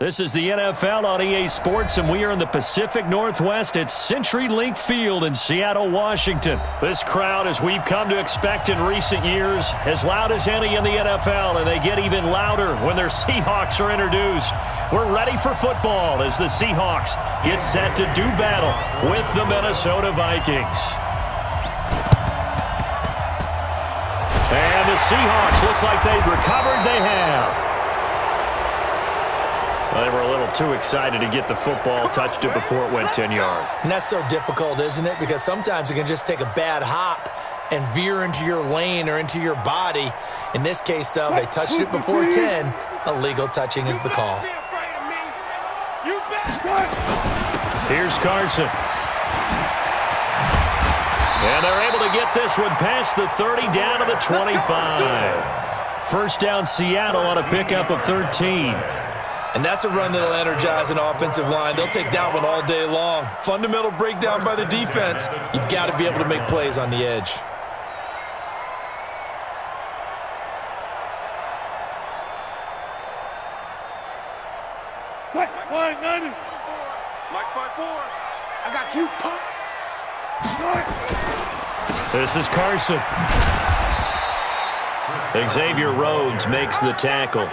This is the NFL on EA Sports, and we are in the Pacific Northwest at CenturyLink Field in Seattle, Washington. This crowd, as we've come to expect in recent years, as loud as any in the NFL, and they get even louder when their Seahawks are introduced. We're ready for football as the Seahawks get set to do battle with the Minnesota Vikings. And the Seahawks, looks like they've recovered. They have. Well, they were a little too excited to get the football, touched it before it went 10 yards. And that's so difficult, isn't it? Because sometimes it can just take a bad hop and veer into your lane or into your body. In this case, though, they touched it before 10. Illegal touching is the call. Here's Carson. And they're able to get this one past the 30 down to the 25. First down, Seattle on a pickup of 13. And that's a run that'll energize an offensive line. They'll take that one all day long. Fundamental breakdown by the defense. You've got to be able to make plays on the edge. I got you, punk. This is Carson. Xavier Rhodes makes the tackle.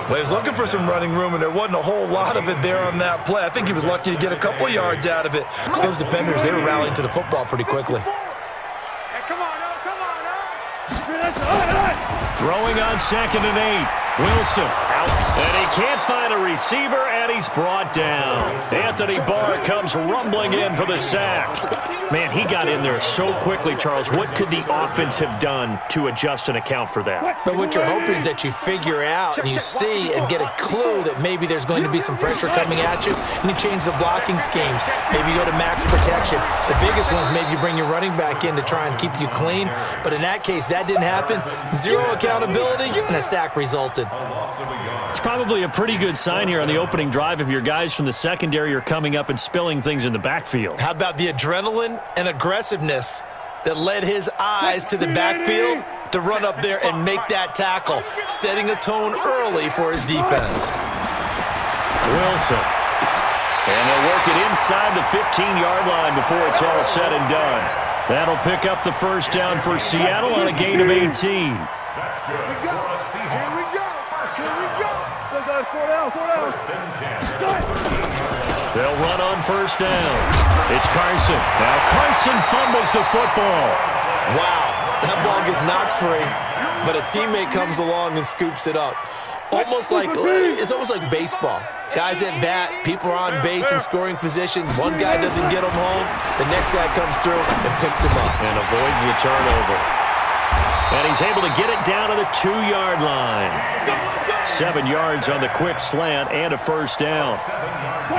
Well, he was looking for some running room, and there wasn't a whole lot of it there on that play. I think he was lucky to get a couple of yards out of it. So those defenders, they were rallying to the football pretty quickly. Hey, come on, Throwing on 2nd and 8. Wilson out. And he can't find a receiver, and he's brought down. Anthony Barr comes rumbling in for the sack. Man, he got in there so quickly, Charles. What could the offense have done to adjust and account for that? But what you're hoping is that you figure out and you see and get a clue that maybe there's going to be some pressure coming at you, and you change the blocking schemes. Maybe you go to max protection. The biggest one is maybe you bring your running back in to try and keep you clean. But in that case, that didn't happen. Zero accountability, and a sack resulted. It's probably a pretty good sign here on the opening drive if your guys from the secondary are coming up and spilling things in the backfield. How about the adrenaline and aggressiveness that led his eyes to the backfield to run up there and make that tackle, setting a tone early for his defense. Wilson. And they'll work it inside the 15-yard line before it's all said and done. That'll pick up the first down for Seattle on a gain of 18. Here we go. They'll run on first down. It's Carson. Now Carson fumbles the football. Wow, that ball gets knocked free, but a teammate comes along and scoops it up. It's almost like baseball. Guys at bat, people are on base in scoring position. One guy doesn't get him home. The next guy comes through and picks him up. And avoids the turnover. And he's able to get it down to the 2-yard line. 7 yards on the quick slant and a first down.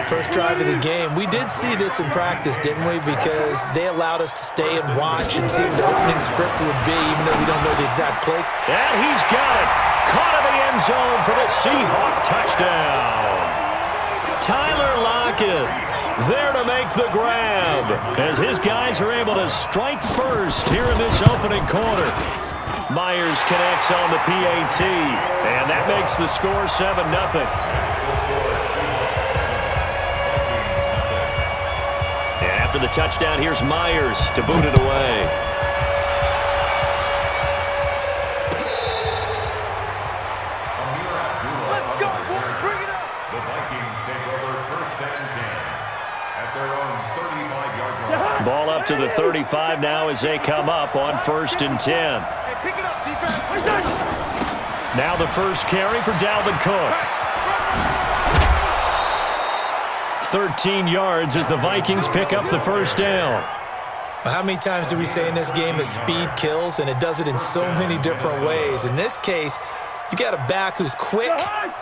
First drive of the game. We did see this in practice, didn't we? Because they allowed us to stay and watch and see what the opening script would be, even though we don't know the exact play. And he's got it. Caught in the end zone for the Seahawk touchdown. Tyler Lockett there to make the grab as his guys are able to strike first here in this opening quarter. Myers connects on the PAT, and that makes the score 7-0. And after the touchdown, here's Myers to boot it away. Let's go, boy. Bring it up. The Vikings take over first and 10 at their own 35-yard line. Ball up to the 35 now as they come up on first and 10. Hey, pick it up, defense. Now the first carry for Dalvin Cook. 13 yards as the Vikings pick up the first down. How many times do we say in this game that speed kills, and it does it in so many different ways? In this case, you got a back who's quick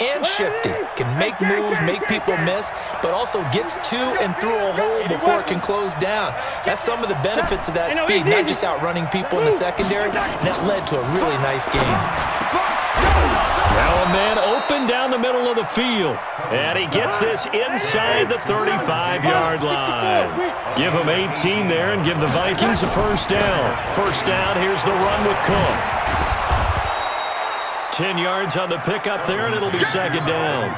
and shifty, can make moves, make people miss, but also gets to and through a hole before it can close down. That's some of the benefits of that speed, not just outrunning people in the secondary. That led to a really nice game. Now a man open down the middle of the field, and he gets this inside the 35-yard line. Give him 18 there and give the Vikings a first down. First down, here's the run with Cook. 10 yards on the pickup there, and it'll be second down.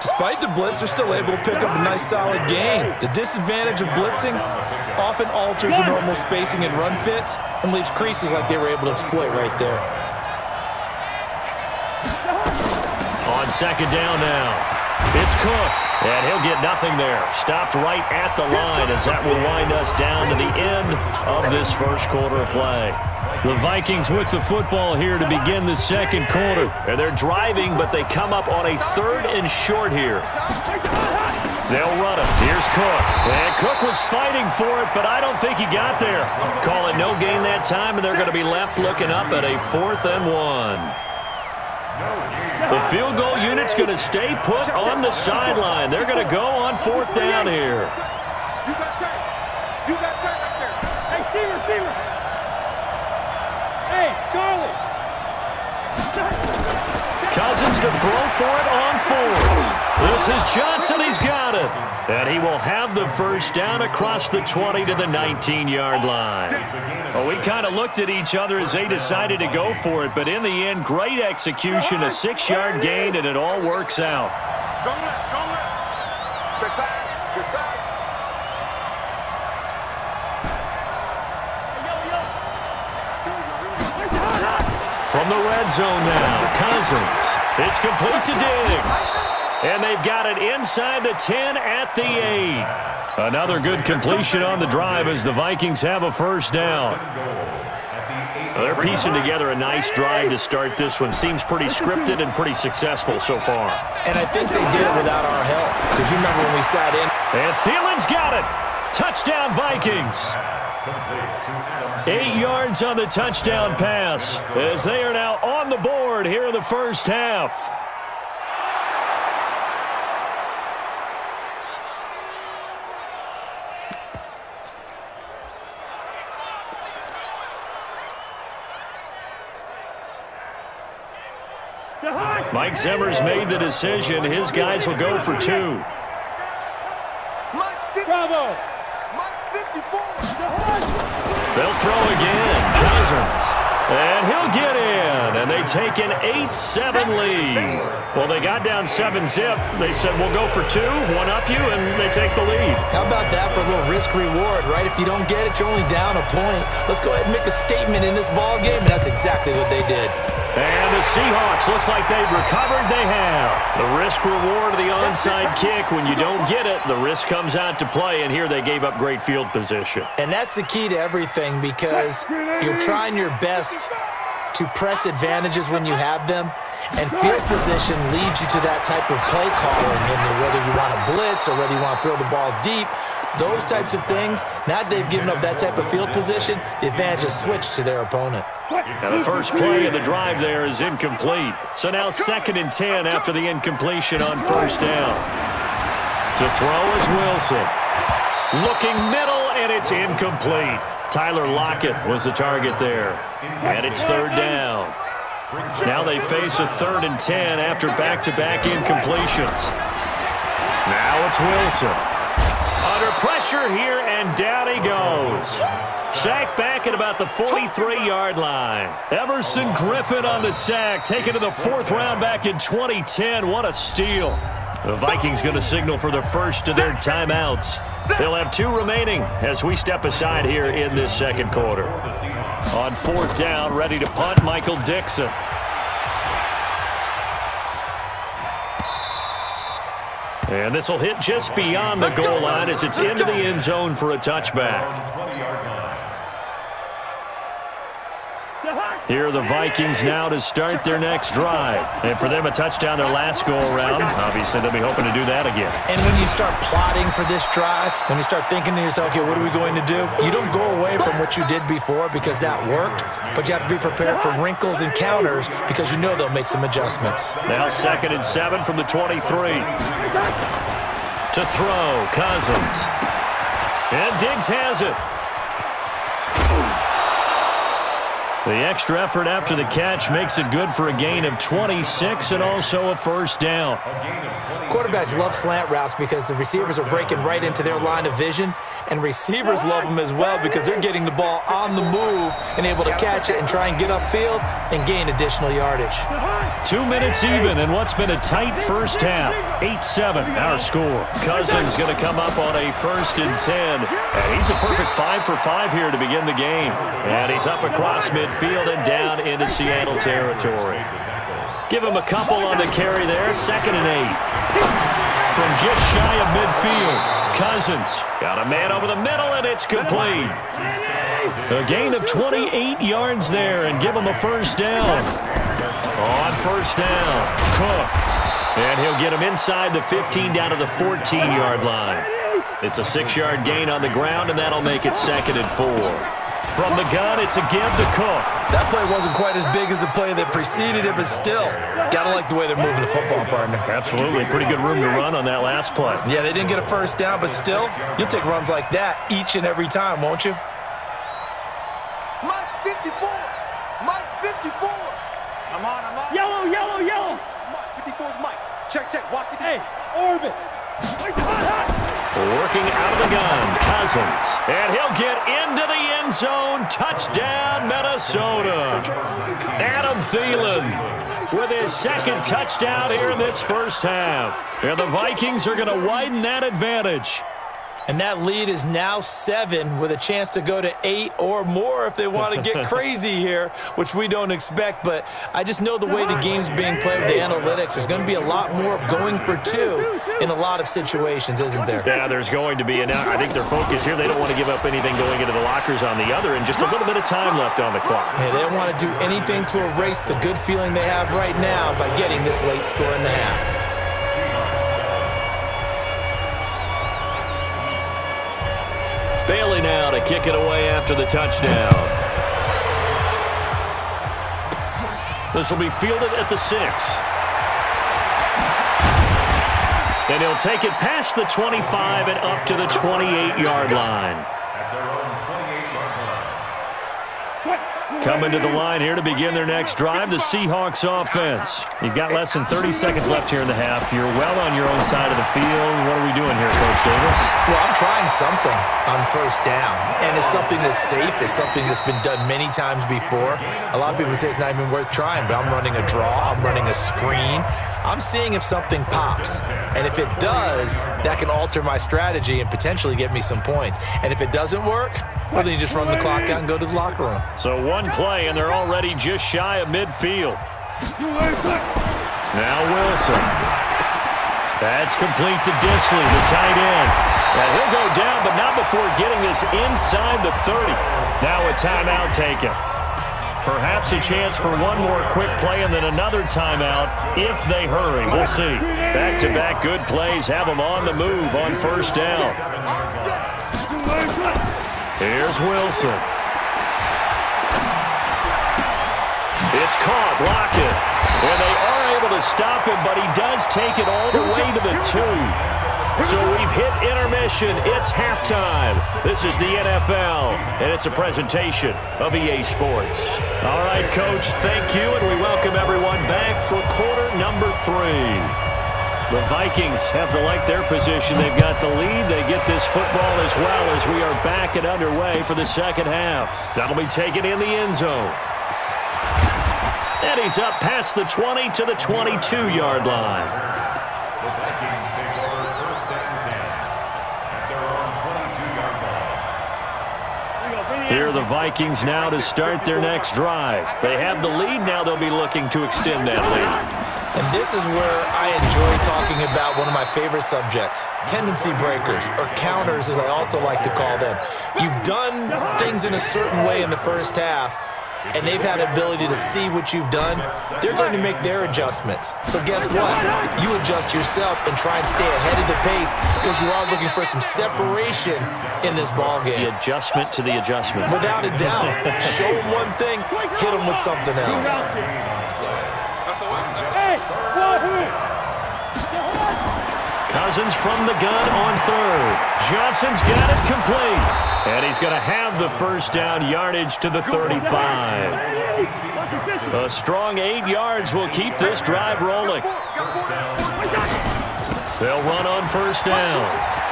Despite the blitz, they're still able to pick up a nice solid gain. The disadvantage of blitzing often alters the normal spacing and run fits and leaves creases like they were able to exploit right there. On second down now, it's Cook, and he'll get nothing there. Stopped right at the line as that will wind us down to the end of this first quarter of play. The Vikings with the football here to begin the second quarter. And they're driving, but they come up on a 3rd and short here. They'll run it. Here's Cook. And Cook was fighting for it, but I don't think he got there. Call it no gain that time, and they're going to be left looking up at a 4th and 1. The field goal unit's going to stay put on the sideline. They're going to go on 4th down here. You got time. You got time right there. Hey, Steven. Hey, Charlie. Cousins to throw for it on 4th. This is Johnson. He's got it. And he will have the first down across the 20 to the 19-yard line. Well, we kind of looked at each other as they decided to go for it, but in the end, great execution, a 6-yard gain, and it all works out. Strong left. Check back. From the red zone now, Cousins. It's complete to Diggs. And they've got it inside the 10 at the 8. Another good completion on the drive as the Vikings have a first down. They're piecing together a nice drive to start this one. Seems pretty scripted and pretty successful so far. And I think they did it without our help. Because you remember when we sat in. And Thielen's got it. Touchdown, Vikings. 8 yards on the touchdown pass as they are now on the board here in the first half. Mike Zimmer's made the decision. His guys will go for 2. Bravo. Mike 54. They'll throw again. Cousins. And he'll get in. And they take an 8-7 lead. Well, they got down 7-zip. They said, we'll go for 2, one up you, and they take the lead. How about that for a little risk-reward, right? If you don't get it, you're only down a point. Let's go ahead and make a statement in this ball game, and that's exactly what they did. And the Seahawks, looks like they've recovered. They have. The risk-reward of the onside kick. When you don't get it, the risk comes out to play, and here they gave up great field position. And that's the key to everything because you're trying your best to press advantages when you have them, and field position leads you to that type of play calling, and whether you want to blitz or whether you want to throw the ball deep, those types of things. Now that they've given up that type of field position, the advantage is switched to their opponent. Now the first play of the drive there is incomplete. So now 2nd and 10 after the incompletion on first down. To throw is Wilson. Looking middle, and it's incomplete. Tyler Lockett was the target there. And it's 3rd down. Now they face a 3rd and 10 after back-to-back incompletions. Now it's Wilson. Under pressure here, and down he goes. Sacked back at about the 43-yard line. Everson Griffin on the sack, taken to the 4th round back in 2010. What a steal. The Vikings going to signal for the first of their timeouts. They'll have 2 remaining as we step aside here in this second quarter. On 4th down, ready to punt, Michael Dixon. And this will hit just beyond the goal line as it's into the end zone for a touchback. Here are the Vikings now to start their next drive. And for them, a touchdown their last go-around. Obviously, they'll be hoping to do that again. And when you start plotting for this drive, when you start thinking to yourself, okay, what are we going to do? You don't go away from what you did before because that worked, but you have to be prepared for wrinkles and counters because you know they'll make some adjustments. Now 2nd and 7 from the 23. To throw, Cousins. And Diggs has it. The extra effort after the catch makes it good for a gain of 26 and also a first down. Quarterbacks love slant routes because the receivers are breaking right into their line of vision, and receivers love them as well because they're getting the ball on the move and able to catch it and try and get upfield and gain additional yardage. 2 minutes even in what's been a tight first half. 8-7 our score. Cousins going to come up on a 1st and 10. And he's a perfect 5 for 5 here to begin the game. And he's up across midfield and down into Seattle territory. Give him a couple on the carry there. 2nd and 8. From just shy of midfield, Cousins got a man over the middle, and it's complete. A gain of 28 yards there, and give him a first down. On first down, Cook. And he'll get him inside the 15 down to the 14-yard line. It's a 6-yard gain on the ground, and that'll make it 2nd and 4. From the gun, it's a give to Cook. That play wasn't quite as big as the play that preceded it, but still, gotta like the way they're moving the football, partner. Absolutely. Pretty good room to run on that last play. Yeah, they didn't get a first down, but still, you'll take runs like that each and every time, won't you? Mike's 54. Mike's 54. I'm on. Yellow. Mike, 54 is Mike. Check. Watch the Hey, Orbit. Working out of the gun, Cousins. And he'll get into the end zone. Touchdown, Minnesota. Adam Thielen with his 2nd touchdown here in this first half. And the Vikings are going to widen that advantage. And that lead is now 7 with a chance to go to 8 or more if they want to get crazy here, which we don't expect. But I just know the way the game's being played with the analytics, there's going to be a lot more of going for 2 in a lot of situations, isn't there? Yeah, there's going to be. And now I think their focus here, they don't want to give up anything going into the lockers on the other, and just a little bit of time left on the clock. Yeah, they don't want to do anything to erase the good feeling they have right now by getting this late score in the half. Bailey now to kick it away after the touchdown. This will be fielded at the 6. And he'll take it past the 25 and up to the 28-yard line. Coming to the line here to begin their next drive, the Seahawks offense. You've got less than 30 seconds left here in the half. You're well on your own side of the field. What are we doing here, Coach Davis? Well, I'm trying something on first down, and it's something that's safe. It's something that's been done many times before. A lot of people say it's not even worth trying, but I'm running a draw. I'm running a screen. I'm seeing if something pops, and if it does, that can alter my strategy and potentially get me some points. And if it doesn't work, well, then you just run the clock out and go to the locker room. So one play, and they're already just shy of midfield. Now Wilson. That's complete to Disley, the tight end. And he'll go down, but not before getting this inside the 30. Now a timeout taken. Perhaps a chance for one more quick play and then another timeout if they hurry. We'll see. Back-to-back good plays have them on the move on first down. Here's Wilson. It's caught, Lockett. And they are able to stop him, but he does take it all the way to the 2. So we've hit intermission. It's halftime. This is the NFL, and it's a presentation of EA Sports. All right, Coach, thank you, and we welcome everyone back for quarter number 3. The Vikings have to like their position. They've got the lead. They get this football as well as we are back and underway for the second half. That'll be taken in the end zone. And he's up past the 20 to the 22-yard line. The Vikings take over 1st and 10 at their own 22-yard line. Here are the Vikings now to start their next drive. They have the lead. Now they'll be looking to extend that lead. And this is where I enjoy talking about one of my favorite subjects, tendency breakers, or counters as I also like to call them. You've done things in a certain way in the first half, and they've had the ability to see what you've done. They're going to make their adjustments. So guess what? You adjust yourself and try and stay ahead of the pace because you are looking for some separation in this ball game. The adjustment to the adjustment. Without a doubt. Show them one thing, hit them with something else. Cousins from the gun on third. Johnson's got it complete. And he's going to have the first down yardage to the 35. A strong 8 yards will keep this drive rolling. They'll run on first down.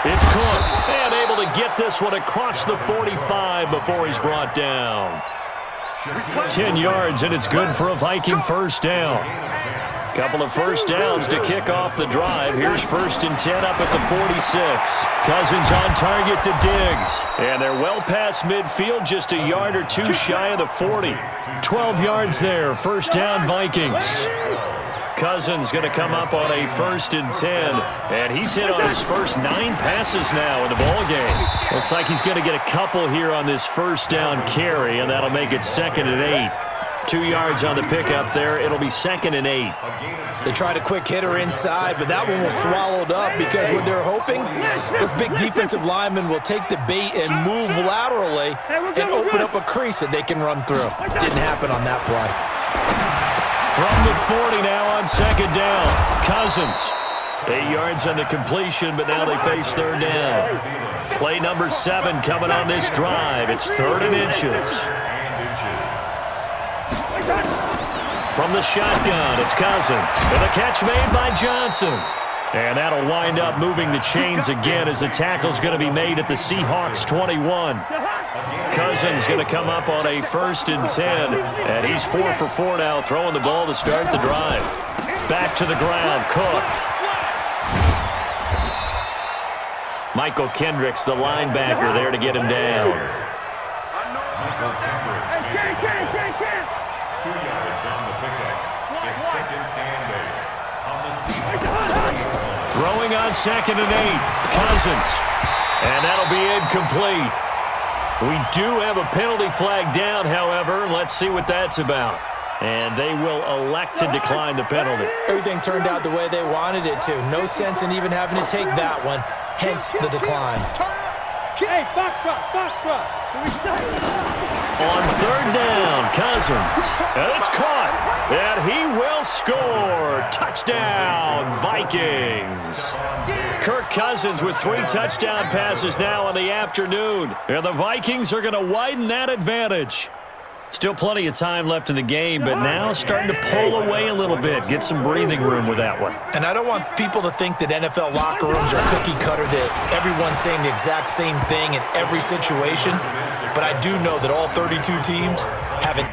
It's Cook, and able to get this one across the 45 before he's brought down. 10 yards, and it's good for a Viking first down. Couple of first downs to kick off the drive. Here's 1st and 10 up at the 46. Cousins on target to Diggs. And they're well past midfield, just a yard or two shy of the 40. 12 yards there, first down Vikings. Cousins going to come up on a 1st and 10. And he's hit on his first 9 passes now in the ballgame. Looks like he's going to get a couple here on this first down carry, and that'll make it 2nd and 8. 2 yards on the pickup there. It'll be 2nd and 8. They tried a quick hitter inside, but that one was swallowed up because what they're hoping, this big defensive lineman will take the bait and move laterally and open up a crease that they can run through. Didn't happen on that play. From the 40 now on 2nd down. Cousins. 8 yards on the completion, but now they face 3rd down. Play number 7 coming on this drive. It's 3rd and inches. From the shotgun, it's Cousins. And a catch made by Johnson. And that'll wind up moving the chains again as the tackle's going to be made at the Seahawks 21. Cousins going to come up on a 1st and 10. And he's 4 for 4 now, throwing the ball to start the drive. Back to the ground, Cook. Michael Kendricks, the linebacker, there to get him down. Michael Kendricks made the tackle. 2 yards on the pickup. It's 2nd and 8 on the Seahawks. Throwing on 2nd and 8. Cousins. And that'll be incomplete. We do have a penalty flag down, however. Let's see what that's about. And they will elect to decline the penalty. Everything turned out the way they wanted it to. No sense in even having to take that one, hence the decline. Hey, foxtrot, foxtrot. On 3rd down, Cousins. And it's caught. And he will score. Touchdown, Vikings. Kirk Cousins with 3 touchdown passes now in the afternoon. And the Vikings are going to widen that advantage. Still plenty of time left in the game, but now starting to pull away a little bit. Get some breathing room with that one. And I don't want people to think that NFL locker rooms are cookie cutter, that everyone's saying the exact same thing in every situation. But I do know that all 32 teams have an